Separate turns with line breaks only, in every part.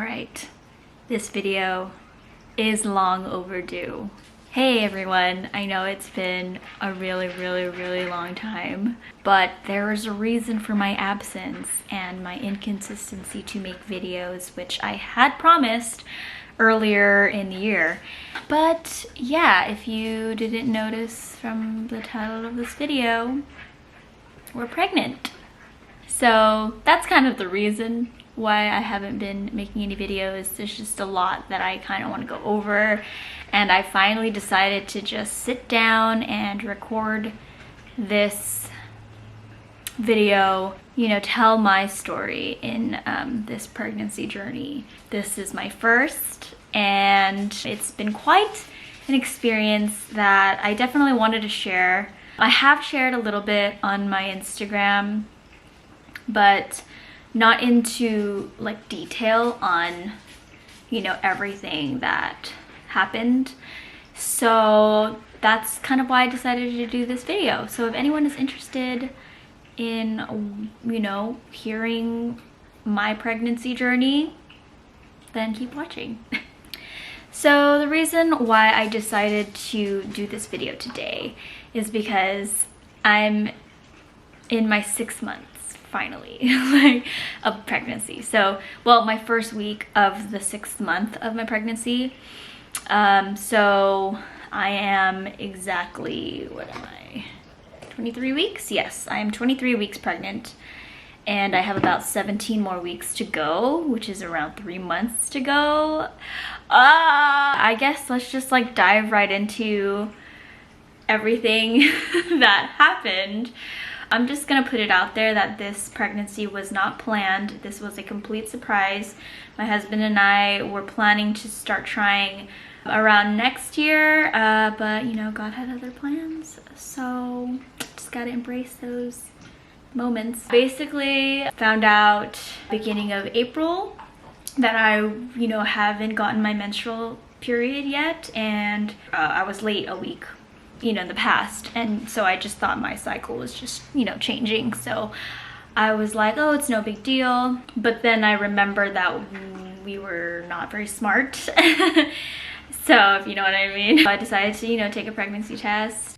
Alright, this video is long overdue. Hey everyone, I know it's been a really long time, but there is a reason for my absence and my inconsistency to make videos, which I had promised earlier in the year. But yeah, if you didn't notice from the title of this video, we're pregnant. So that's kind of the reason why I haven't been making any videos. There's just a lot that I kind of want to go over, and I finally decided to just sit down and record this video, you know, tell my story in this pregnancy journey. This is my first, and it's been quite an experience that I definitely wanted to share. I have shared a little bit on my Instagram, but not into like detail on, you know, everything that happened. So that's kind of why I decided to do this video. So if anyone is interested in, you know, hearing my pregnancy journey, then keep watching. So the reason why I decided to do this video today is because I'm in my 6 months finally like of pregnancy. So, well, my first week of the 6th month of my pregnancy. So I am exactly, what am I, 23 weeks? Yes, I am 23 weeks pregnant, and I have about 17 more weeks to go, which is around 3 months to go. I guess let's just like dive right into everything that happened. I'm just gonna put it out there that this pregnancy was not planned. This was a complete surprise. My husband and I were planning to start trying around next year, but you know, God had other plans, so just gotta embrace those moments. Basically, found out beginning of April that I, you know, haven't gotten my menstrual period yet, and I was late a week, you know, in the past, and so I just thought my cycle was just, you know, changing. So I was like, oh, it's no big deal. But then I remembered that we were not very smart. So if you know what I mean. So I decided to, you know, take a pregnancy test.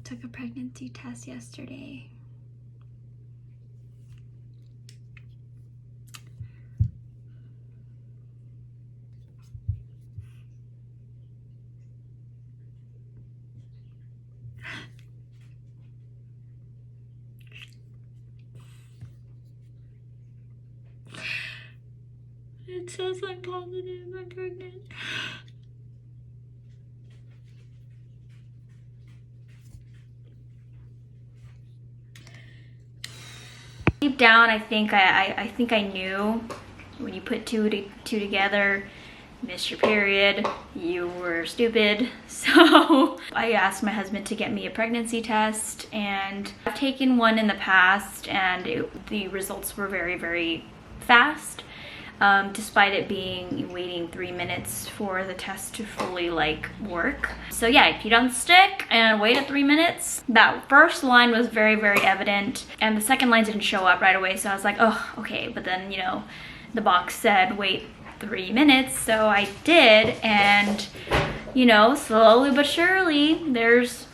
Took a pregnancy test yesterday. It says I'm positive, I'm pregnant. Deep down, I think I knew when you put two together, missed your period, you were stupid. So I asked my husband to get me a pregnancy test, and I've taken one in the past, and the results were very fast. Despite it being waiting 3 minutes for the test to fully like work. So yeah, I peed on the stick and waited 3 minutes. That first line was very evident, and the second line didn't show up right away. So I was like, oh, okay. But then, you know, the box said wait 3 minutes, so I did, and you know, slowly but surely there's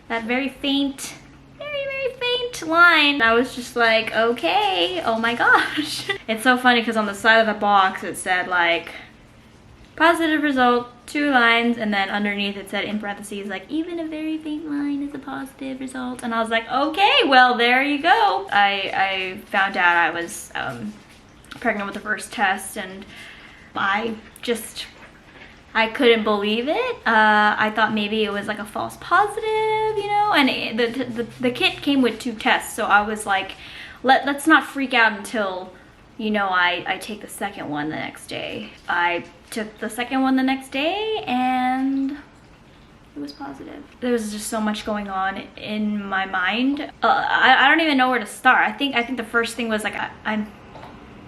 that very faint line. I was just like, okay, oh my gosh. It's so funny because on the side of the box it said like positive result, 2 lines, and then underneath it said in parentheses like even a very faint line is a positive result. And I was like, okay, well, there you go. I found out I was pregnant with the first test, and I couldn't believe it. I thought maybe it was like a false positive, you know, and the kit came with 2 tests. So I was like, let's not freak out until, you know, I take the second one the next day. I took the second one the next day, and it was positive. There was just so much going on in my mind. I don't even know where to start. I think the first thing was like, I'm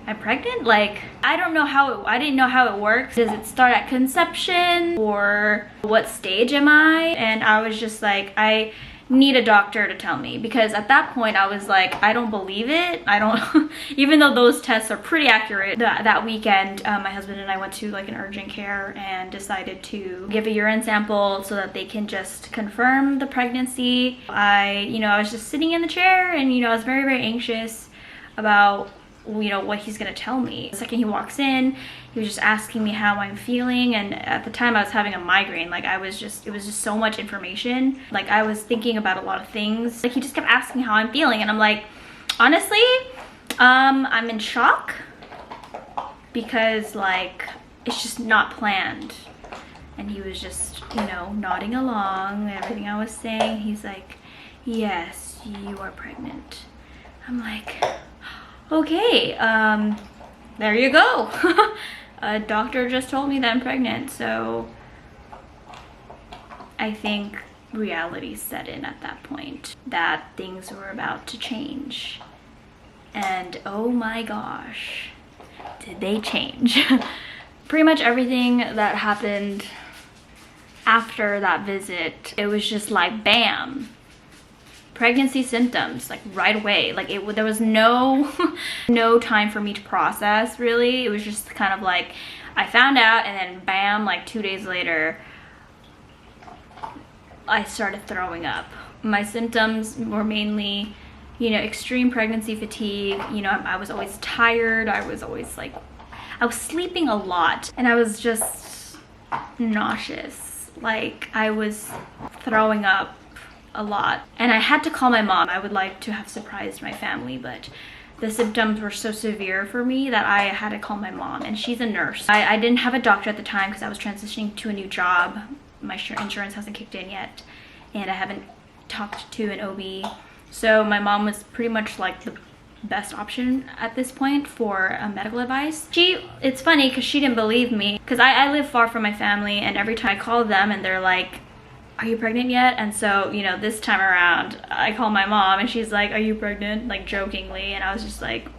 I'm pregnant? Like, I didn't know how it works. Does it start at conception, or what stage am I? And I was just like, I need a doctor to tell me, because at that point I was like, I don't believe it. I don't even though those tests are pretty accurate. That weekend, my husband and I went to like an urgent care and decided to give a urine sample so that they can just confirm the pregnancy. I was just sitting in the chair, and I was very, very anxious about what he's gonna tell me. The second he walks in, he was just asking me how I'm feeling, and at the time I was having a migraine. Like, it was just so much information. Like, I was thinking about a lot of things. Like, he just kept asking how I'm feeling, and I'm like, honestly, I'm in shock, because like, it's just not planned. And he was just nodding along and everything I was saying. He's like, yes, you are pregnant. I'm like, okay, there you go. A doctor just told me that I'm pregnant. So I think reality set in at that point, that things were about to change. And oh my gosh, did they change. Pretty much everything that happened after that visit, it was just like, bam. Pregnancy symptoms, like right away. Like, there was no time for me to process, really. It was just kind of like, I found out, and then bam, like 2 days later, I started throwing up. My symptoms were mainly, extreme pregnancy fatigue. I was always tired. I was sleeping a lot, and I was just nauseous. Like, I was throwing up a lot, and I had to call my mom. I would like to have surprised my family, but the symptoms were so severe for me that I had to call my mom, and she's a nurse. I didn't have a doctor at the time because I was transitioning to a new job. My insurance hasn't kicked in yet, and I haven't talked to an OB. So my mom was pretty much like the best option at this point for medical advice. It's funny because she didn't believe me, because I live far from my family, and every time I call them and they're like, are you pregnant yet? And so, this time around, I call my mom, and she's like, are you pregnant? Like, jokingly. And I was just like,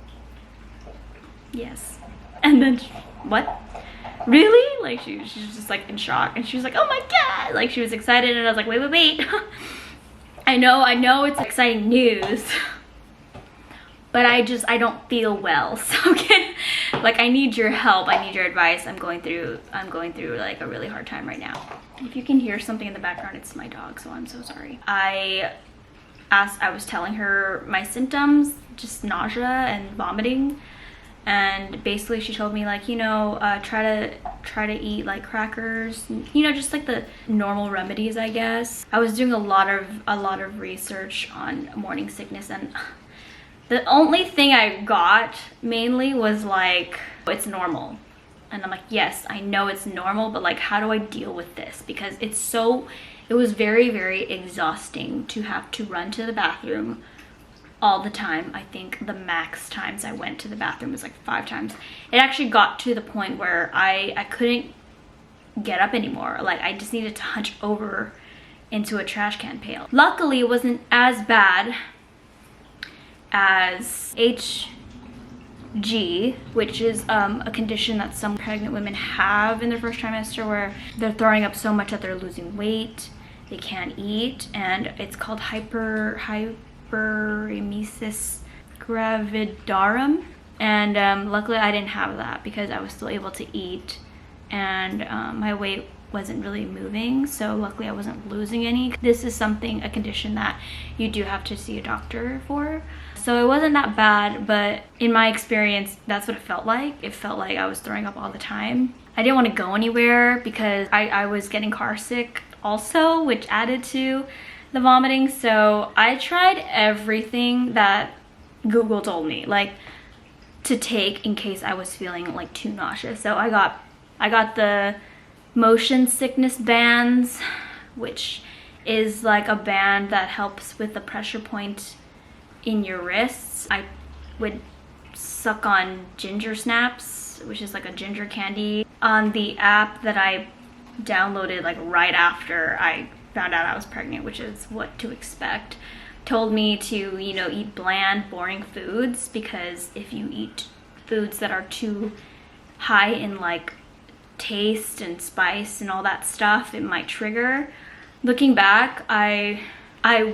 yes. And then, what? Really? Like, she's just like in shock, and she was like, oh my God. Like, she was excited, and I was like, wait. I know it's exciting news, but I don't feel well. So like, I need your help. I need your advice. I'm going through like a really hard time right now. If you can hear something in the background, it's my dog, so I'm so sorry. I was telling her my symptoms, just nausea and vomiting, and basically she told me, like, try to eat like crackers, just like the normal remedies, I guess. I was doing a lot of research on morning sickness, and the only thing I got mainly was like, it's normal. And I'm like, yes, I know it's normal, but like, how do I deal with this? Because it was very, very exhausting to have to run to the bathroom all the time. I think the max times I went to the bathroom was like 5 times. It actually got to the point where I couldn't get up anymore. Like, I just needed to hunch over into a trash can pail. Luckily, it wasn't as bad as HG, which is a condition that some pregnant women have in their first trimester, where they're throwing up so much that they're losing weight, they can't eat, and it's called hyperemesis gravidarum. And luckily I didn't have that, because I was still able to eat, and my weight wasn't really moving, so luckily I wasn't losing any. This is a condition that you do have to see a doctor for. So it wasn't that bad, but in my experience, that's what it felt like. It felt like I was throwing up all the time. I didn't want to go anywhere because I was getting car sick also, which added to the vomiting. So I tried everything that Google told me, like, to take in case I was feeling like too nauseous. So I got the motion sickness bands, which is like a band that helps with the pressure point in your wrists. I would suck on ginger snaps, which is like a ginger candy, on the app that I downloaded like right after I found out I was pregnant, which is what to expect. Told me to, eat bland, boring foods, because if you eat foods that are too high in like taste and spice and all that stuff, it might trigger. Looking back, I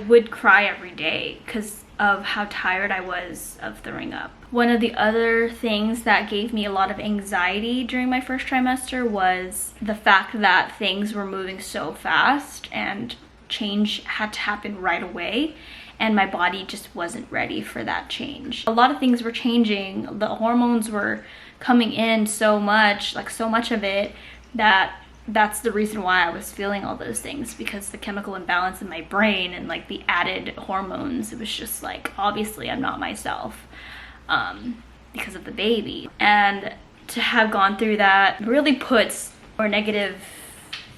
would cry every day because of how tired I was of throwing up. One of the other things that gave me a lot of anxiety during my first trimester was the fact that things were moving so fast and change had to happen right away, and my body just wasn't ready for that change. A lot of things were changing. The hormones were coming in so much, like so much of it, that's the reason why I was feeling all those things, because the chemical imbalance in my brain and like the added hormones, it was just like, obviously I'm not myself because of the baby. And to have gone through that really puts a negative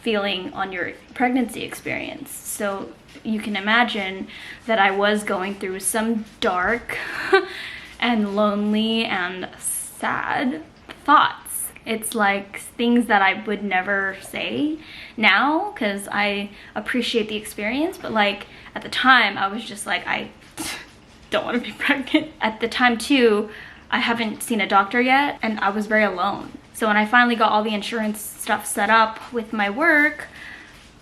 feeling on your pregnancy experience. So you can imagine that I was going through some dark and lonely and sad thoughts. It's like things that I would never say now because I appreciate the experience, but like at the time I was just like, I don't want to be pregnant. At the time too, I haven't seen a doctor yet and I was very alone. So when I finally got all the insurance stuff set up with my work,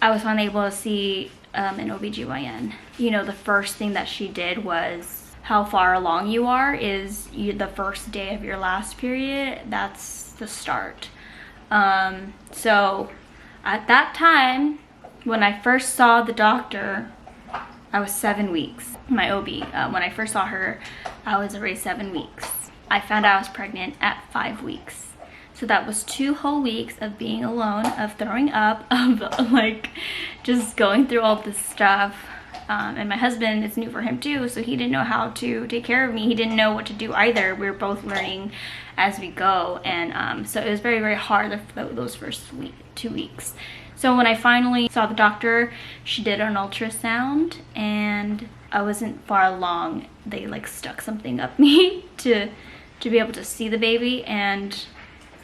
I was finally able to see an OBGYN. You know, the first thing that she did was how far along you are is the first day of your last period. That's the start. So at that time, when I first saw the doctor, I was 7 weeks. My OB, when I first saw her, I was already 7 weeks. I found out I was pregnant at 5 weeks. So that was 2 whole weeks of being alone, of throwing up, of like just going through all this stuff. And my husband, it's new for him too, so he didn't know how to take care of me. He didn't know what to do either. We were both learning as we go. And so it was very, very hard those first 2 weeks. So when I finally saw the doctor, she did an ultrasound and I wasn't far along. They like stuck something up me to be able to see the baby, and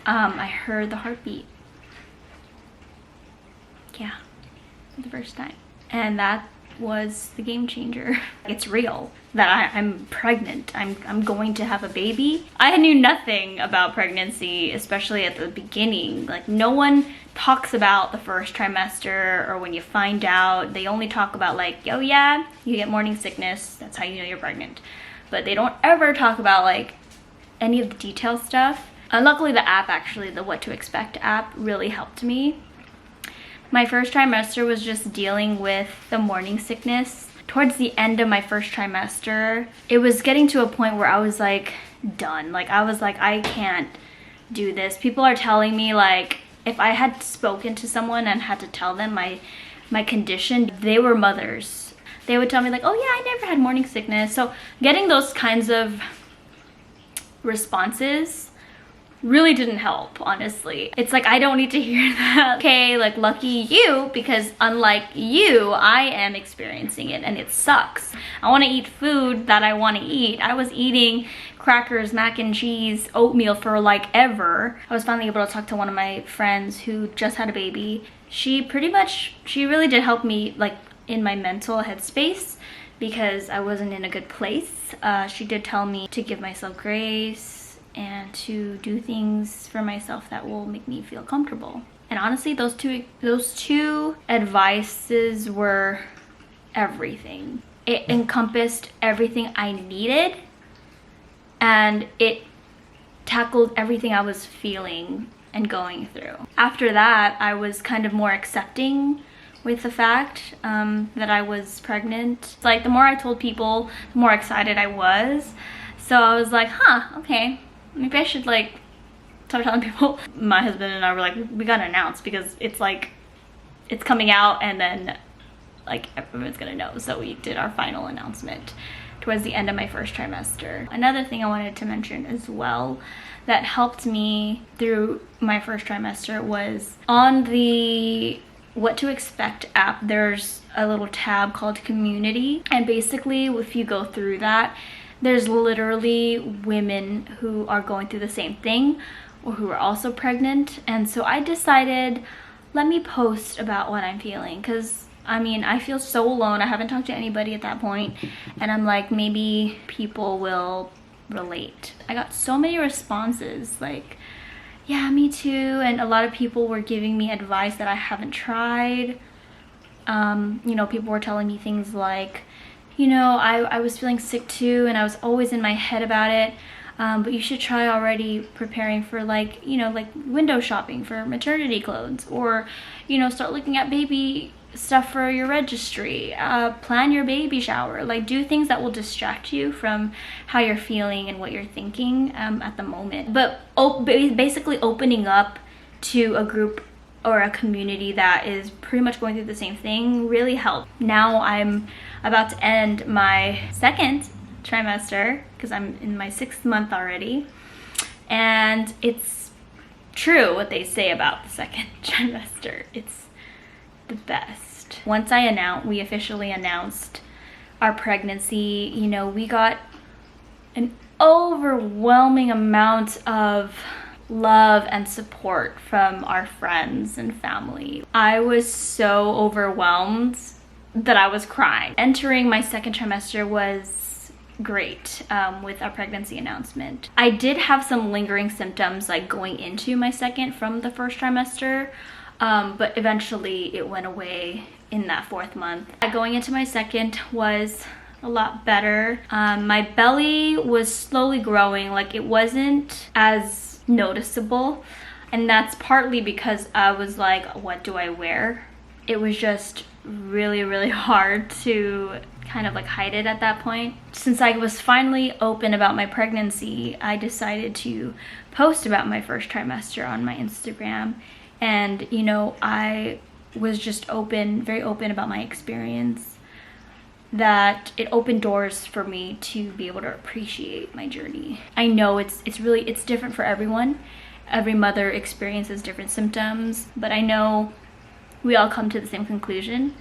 I heard the heartbeat. Yeah, for the first time. And that was the game changer. It's real that I'm pregnant. I'm going to have a baby. I knew nothing about pregnancy, especially at the beginning. Like no one talks about the first trimester or when you find out. They only talk about like, oh yeah, you get morning sickness. That's how you know you're pregnant. But they don't ever talk about like any of the detail stuff. Luckily the app, actually, the What to Expect app really helped me. My first trimester was just dealing with the morning sickness. Towards the end of my first trimester, it was getting to a point where I was like done. Like I was like, I can't do this. People are telling me like, if I had spoken to someone and had to tell them my condition, they were mothers. They would tell me like, oh yeah, I never had morning sickness. So getting those kinds of responses really didn't help, honestly. It's like, I don't need to hear that. Okay, like lucky you, because unlike you, I am experiencing it and it sucks. I want to eat food that I want to eat. I was eating crackers, mac and cheese, oatmeal for like ever. I was finally able to talk to one of my friends who just had a baby. She really did help me like in my mental headspace because I wasn't in a good place. She did tell me to give myself grace and to do things for myself that will make me feel comfortable. And honestly, those two advices were everything. It encompassed everything I needed, and it tackled everything I was feeling and going through. After that, I was kind of more accepting with the fact that I was pregnant. Like the more I told people, the more excited I was. So I was like, huh, okay, maybe I should like start telling people. My husband and I were like, we gotta announce because it's like, it's coming out and then like everyone's gonna know. So we did our final announcement towards the end of my first trimester. Another thing I wanted to mention as well that helped me through my first trimester was on the What to Expect app, there's a little tab called Community. And basically, if you go through that, there's literally women who are going through the same thing or who are also pregnant. And so I decided, let me post about what I'm feeling, because I mean, I feel so alone. I haven't talked to anybody at that point. And I'm like, maybe people will relate. I got so many responses like, yeah, me too. And a lot of people were giving me advice that I haven't tried. You know, people were telling me things like, you know, I was feeling sick too, and I was always in my head about it. But you should try already preparing for, like, you know, like window shopping for maternity clothes, or, you know, start looking at baby stuff for your registry, plan your baby shower, like do things that will distract you from how you're feeling and what you're thinking at the moment. But basically opening up to a group or a community that is pretty much going through the same thing really helped. Now I'm about to end my second trimester because I'm in my 6th month already, and it's true what they say about the second trimester. It's the best. Once we officially announced our pregnancy, you know, we got an overwhelming amount of love and support from our friends and family. I was so overwhelmed that I was crying. Entering my second trimester was great with our pregnancy announcement. I did have some lingering symptoms like going into my second from the first trimester, but eventually it went away in that 4th month. Going into my second was a lot better. My belly was slowly growing, like it wasn't as noticeable, and that's partly because I was like, what do I wear? It was just really hard to kind of like hide it at that point. Since I was finally open about my pregnancy, I decided to post about my first trimester on my Instagram. And, you know, I was just very open about my experience, that it opened doors for me to be able to appreciate my journey. I know it's different for everyone. Every mother experiences different symptoms, but I know we all come to the same conclusion,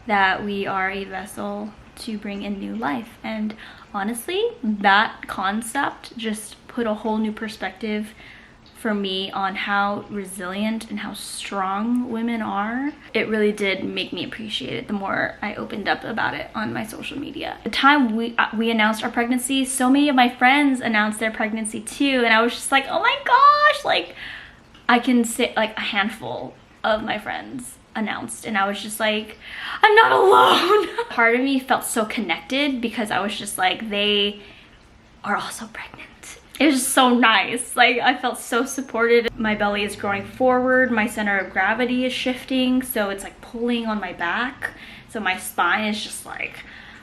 that we are a vessel to bring in new life. And honestly, that concept just put a whole new perspective for me on how resilient and how strong women are. It really did make me appreciate it the more I opened up about it on my social media. The time we announced our pregnancy, so many of my friends announced their pregnancy too, and I was just like, oh my gosh, like I can say like a handful of my friends announced, and I was just like, I'm not alone. Part of me felt so connected because I was just like, they are also pregnant. It was just so nice. Like, I felt so supported. My belly is growing forward. My center of gravity is shifting. So it's like pulling on my back. So my spine is just like,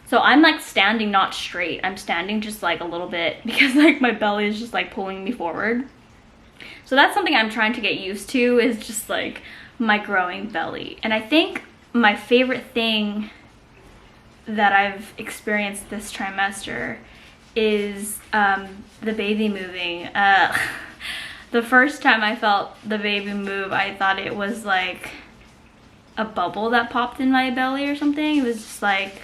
so I'm like standing not straight. I'm standing just like a little bit because like my belly is just like pulling me forward. So that's something I'm trying to get used to, is just like my growing belly. And I think my favorite thing that I've experienced this trimester is the baby moving. The first time I felt the baby move, I thought it was like a bubble that popped in my belly or something. It was just like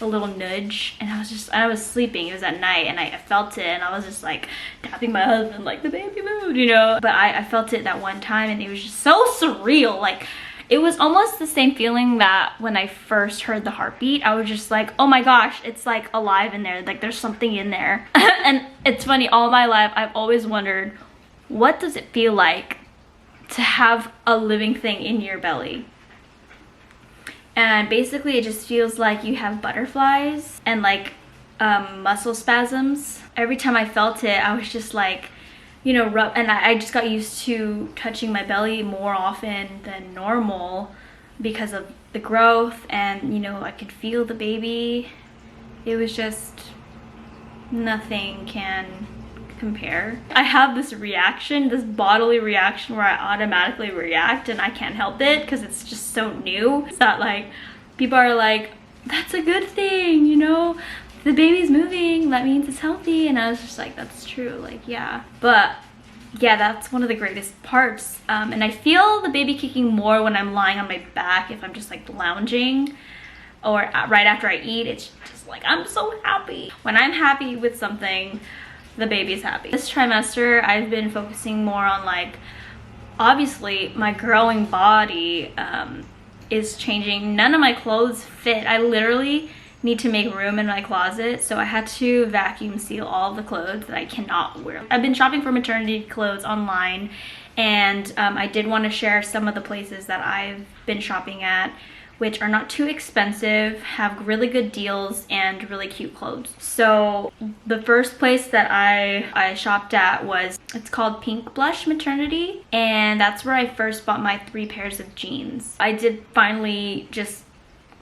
a little nudge, and I was sleeping. It was at night, and I felt it, and I was just like tapping my husband like, the baby moved, you know. But I felt it that one time, and it was just so surreal. Like, it was almost the same feeling that when I first heard the heartbeat, I was just like, oh my gosh, it's like alive in there. Like, there's something in there. And it's funny, all my life, I've always wondered, what does it feel like to have a living thing in your belly? And basically, it just feels like you have butterflies and like muscle spasms. Every time I felt it, I was just like, you know, and I just got used to touching my belly more often than normal because of the growth, and you know, I could feel the baby. It was just, nothing can compare. I have this reaction, this bodily reaction, where I automatically react and I can't help it because it's just so new. It's not like people are like, that's a good thing, you know, the baby's moving, that means it's healthy. And I was just like, that's true, like, yeah. But yeah, that's one of the greatest parts. And I feel the baby kicking more when I'm lying on my back, if I'm just like lounging, or right after I eat. It's just like, I'm so happy. When I'm happy with something, the baby's happy. This trimester, I've been focusing more on like, obviously my growing body is changing. None of my clothes fit. I literally need to make room in my closet, so I had to vacuum seal all the clothes that I cannot wear. I've been shopping for maternity clothes online, and I did want to share some of the places that I've been shopping at, which are not too expensive, have really good deals, and really cute clothes. So the first place that I shopped at was, it's called Pink Blush Maternity, and that's where I first bought my 3 pairs of jeans. I did finally just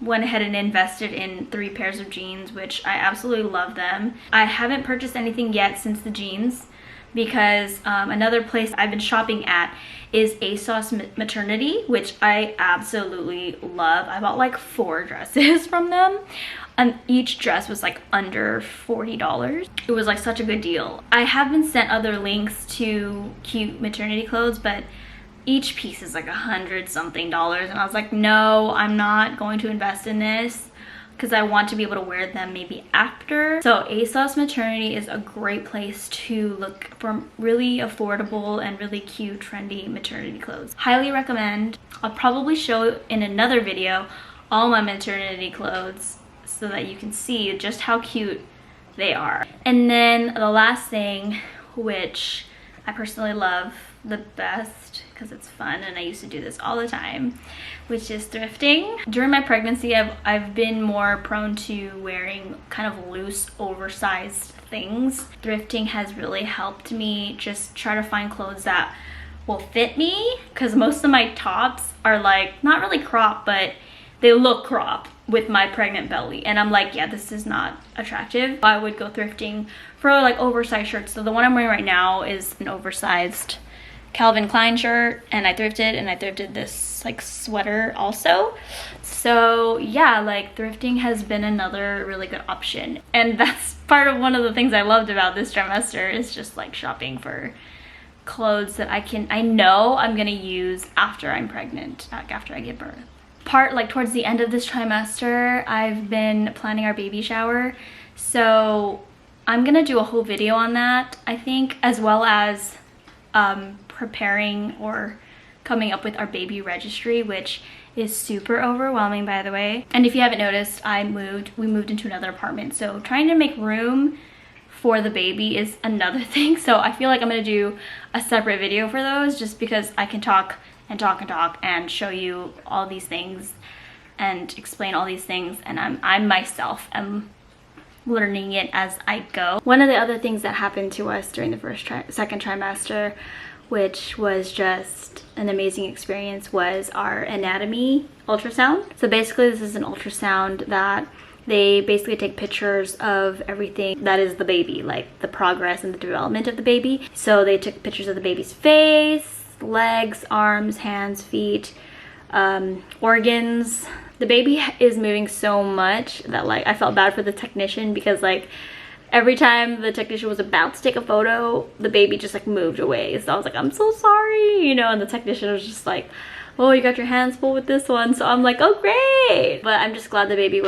went ahead and invested in 3 pairs of jeans, which I absolutely love them. I haven't purchased anything yet since the jeans, because another place I've been shopping at is ASOS Maternity, which I absolutely love. I bought like 4 dresses from them, and each dress was like under $40. It was like such a good deal. I have been sent other links to cute maternity clothes, but each piece is like $100-something, and I was like, no, I'm not going to invest in this, because I want to be able to wear them maybe after. So ASOS Maternity is a great place to look for really affordable and really cute, trendy maternity clothes. Highly recommend. I'll probably show in another video all my maternity clothes so that you can see just how cute they are. And then the last thing, which I personally love the best because it's fun and I used to do this all the time, which is thrifting. During my pregnancy, I've been more prone to wearing kind of loose, oversized things. Thrifting has really helped me just try to find clothes that will fit me, because most of my tops are like, not really crop, but they look crop with my pregnant belly, and I'm like, yeah, this is not attractive. I would go thrifting for like oversized shirts. So the one I'm wearing right now is an oversized Calvin Klein shirt, and I thrifted this like sweater also. So yeah, like thrifting has been another really good option, and that's part of one of the things I loved about this trimester, is just like shopping for clothes that I know I'm gonna use after I'm pregnant, like after I give birth. Like towards the end of this trimester, I've been planning our baby shower, so I'm gonna do a whole video on that, I think, as well as preparing or coming up with our baby registry, which is super overwhelming, by the way. And if you haven't noticed, we moved into another apartment, so trying to make room for the baby is another thing. So I feel like I'm gonna do a separate video for those, just because I can talk and talk and talk and show you all these things and explain all these things, and I myself am learning it as I go. One of the other things that happened to us during the second trimester, which was just an amazing experience, was our anatomy ultrasound. So basically this is an ultrasound that they basically take pictures of everything that is the baby, like the progress and the development of the baby. So they took pictures of the baby's face, legs, arms, hands, feet, organs. The baby is moving so much that like I felt bad for the technician, because like every time the technician was about to take a photo, the baby just like moved away. So I was like, I'm so sorry, you know, and the technician was just like, oh, you got your hands full with this one. So I'm like, oh great. But I'm just glad the baby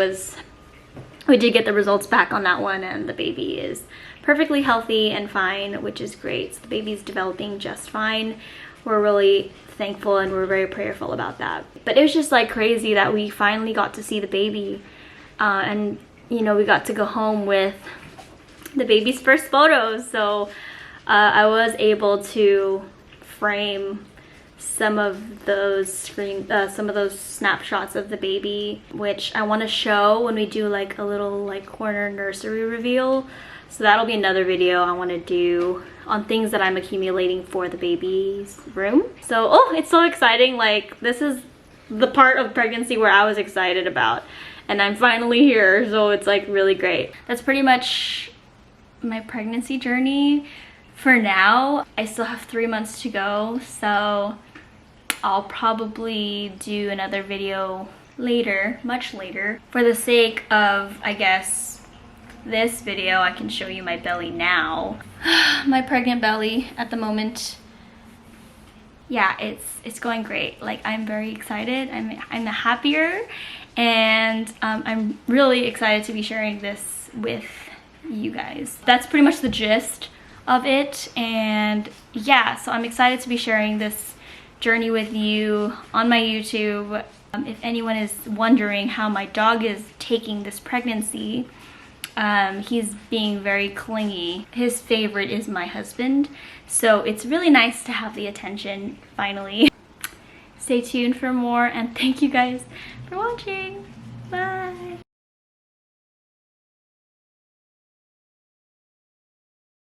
we did get the results back on that one, and the baby is perfectly healthy and fine, which is great. So the baby's developing just fine. We're really thankful and we're very prayerful about that. But it was just like crazy that we finally got to see the baby, and you know, we got to go home with the baby's first photos. So I was able to frame some of those snapshots of the baby, which I want to show when we do like a little like corner nursery reveal. So that'll be another video I want to do on things that I'm accumulating for the baby's room. So oh, it's so exciting. Like this is the part of pregnancy where I was excited about, and I'm finally here, so it's like really great. That's pretty much my pregnancy journey for now. I still have 3 months to go, so I'll probably do another video later, much later. For the sake of, I guess, this video, I can show you my belly now. My pregnant belly at the moment. Yeah, it's going great. Like I'm very excited. I'm happier, and I'm really excited to be sharing this with you guys. That's pretty much the gist of it, and yeah, so I'm excited to be sharing this journey with you on my YouTube. If anyone is wondering how my dog is taking this pregnancy, he's being very clingy. His favorite is my husband, so it's really nice to have the attention finally. Stay tuned for more, and thank you guys for watching. Bye!